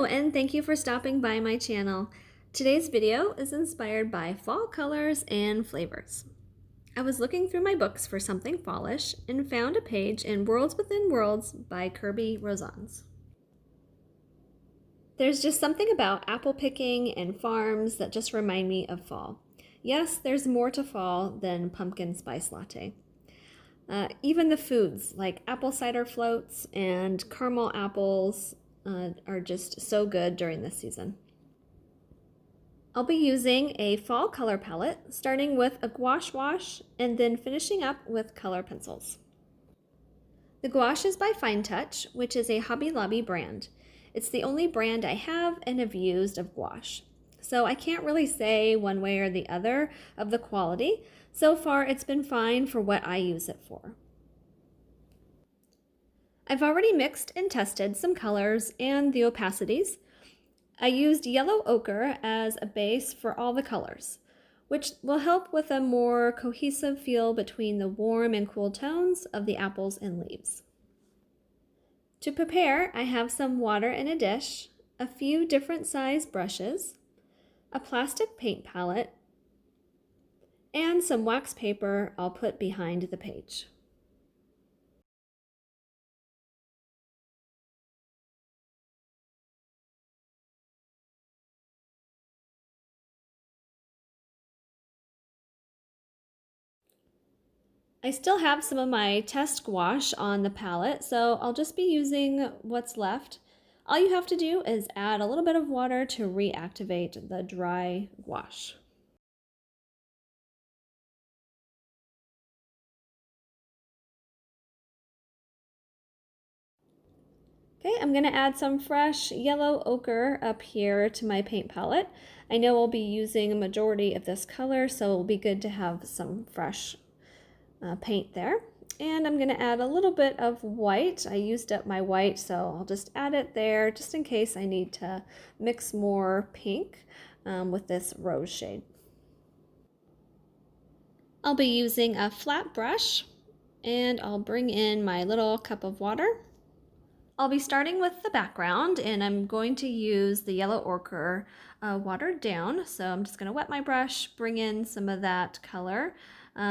and thank you for stopping by my channel. Today's video is inspired by fall colors and flavors. I was looking through my books for something fallish and found a page in Worlds Within Worlds by Kerby Rosanes. There's just something about apple picking and farms that just remind me of fall. Yes, there's more to fall than pumpkin spice latte. Even the foods like apple cider floats and caramel apples are just so good during this season. I'll be using a fall color palette, starting with a gouache wash and then finishing up with color pencils. The gouache is by Fine Touch, which is a Hobby Lobby brand. It's the only brand I have and have used of gouache. So I can't really say one way or the other of the quality. So far it's been fine for what I use it for. I've already mixed and tested some colors and the opacities. I used yellow ochre as a base for all the colors, which will help with a more cohesive feel between the warm and cool tones of the apples and leaves. To prepare, I have some water in a dish, a few different size brushes, a plastic paint palette, and some wax paper I'll put behind the page. I still have some of my test gouache on the palette, so I'll just be using what's left. All you have to do is add a little bit of water to reactivate the dry gouache. Okay, I'm gonna add some fresh yellow ochre up here to my paint palette. I know I'll be using a majority of this color, so it'll be good to have some fresh paint there. And I'm gonna add a little bit of white. I used up my white, so I'll just add it there just in case I need to mix more pink with this rose shade. I'll be using a flat brush and I'll bring in my little cup of water. I'll be starting with the background and I'm going to use the yellow ochre watered down. So I'm just going to wet my brush, bring in some of that color,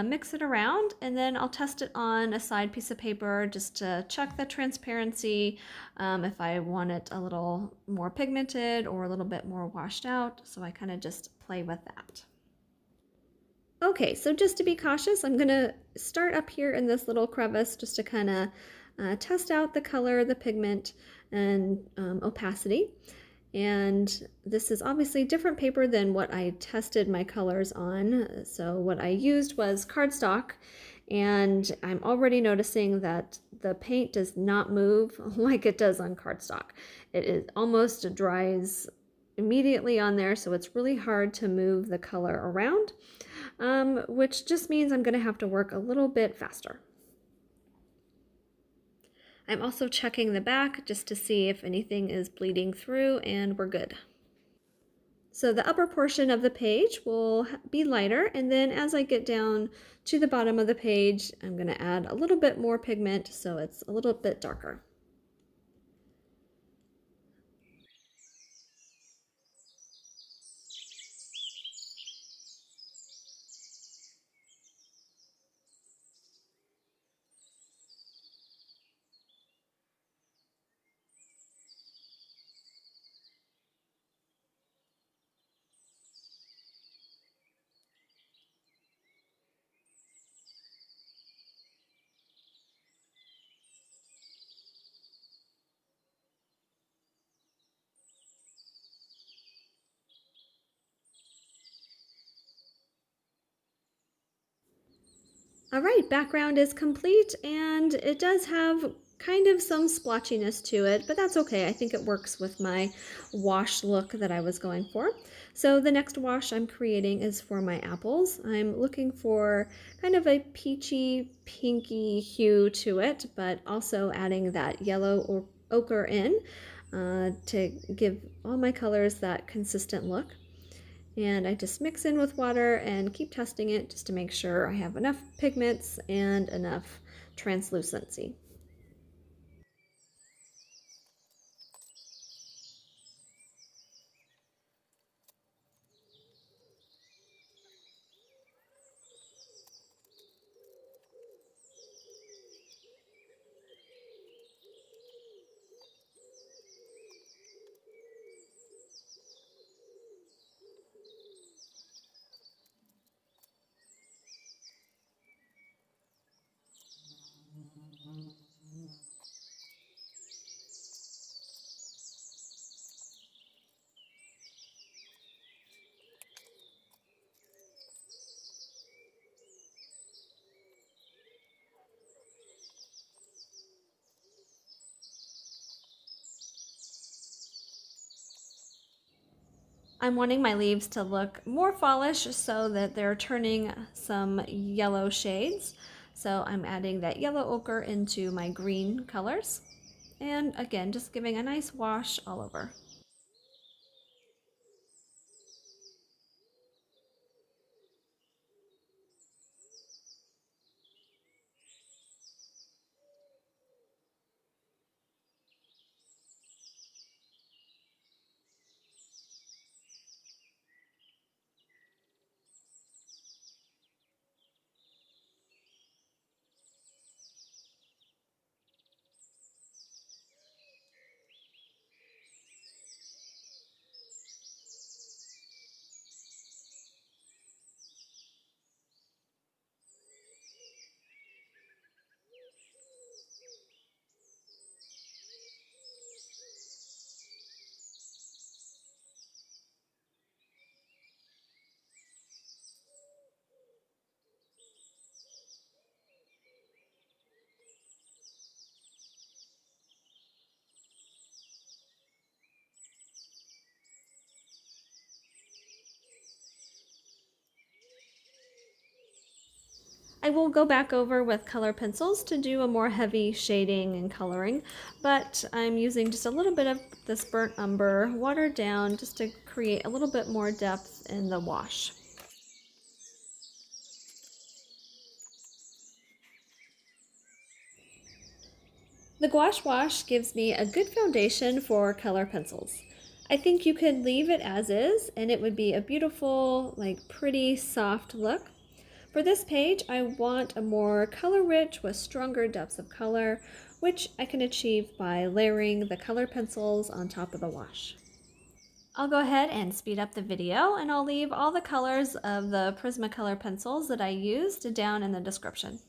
mix it around, and then I'll test it on a side piece of paper just to check the transparency if I want it a little more pigmented or a little bit more washed out. So I kind of just play with that. Okay, so just to be cautious, I'm going to start up here in this little crevice just to kind of test out the color, the pigment, and opacity. And this is obviously different paper than what I tested my colors on. So what I used was cardstock, and I'm already noticing that the paint does not move like it does on cardstock. It is almost dries immediately on there, so it's really hard to move the color around, which just means I'm going to have to work a little bit faster. I'm also checking the back just to see if anything is bleeding through, and we're good. So the upper portion of the page will be lighter, and then as I get down to the bottom of the page, I'm going to add a little bit more pigment so it's a little bit darker. All right, background is complete, and it does have kind of some splotchiness to it, but that's okay. I think it works with my wash look that I was going for. So the next wash I'm creating is for my apples. I'm looking for kind of a peachy, pinky hue to it, but also adding that yellow or ochre in to give all my colors that consistent look. And I just mix in with water and keep testing it just to make sure I have enough pigments and enough translucency. I'm wanting my leaves to look more fallish so that they're turning some yellow shades. So I'm adding that yellow ochre into my green colors. And again, just giving a nice wash all over. I will go back over with color pencils to do a more heavy shading and coloring, but I'm using just a little bit of this Brunt Umber watered down just to create a little bit more depth in the wash. The Gouache Wash gives me a good foundation for color pencils. I think you could leave it as is and it would be a beautiful, like pretty soft look. For this page, I want a more color rich with stronger depths of color, which I can achieve by layering the color pencils on top of the wash. I'll go ahead and speed up the video and I'll leave all the colors of the Prisma color pencils that I used down in the description.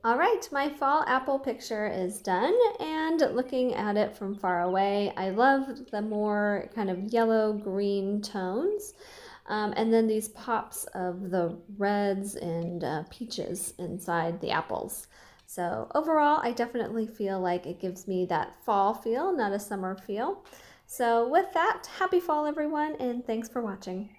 All right, my fall apple picture is done, and looking at it from far away, I love the more kind of yellow-green tones, and then these pops of the reds and peaches inside the apples. So overall, I definitely feel like it gives me that fall feel, not a summer feel. So with that, happy fall everyone, and thanks for watching.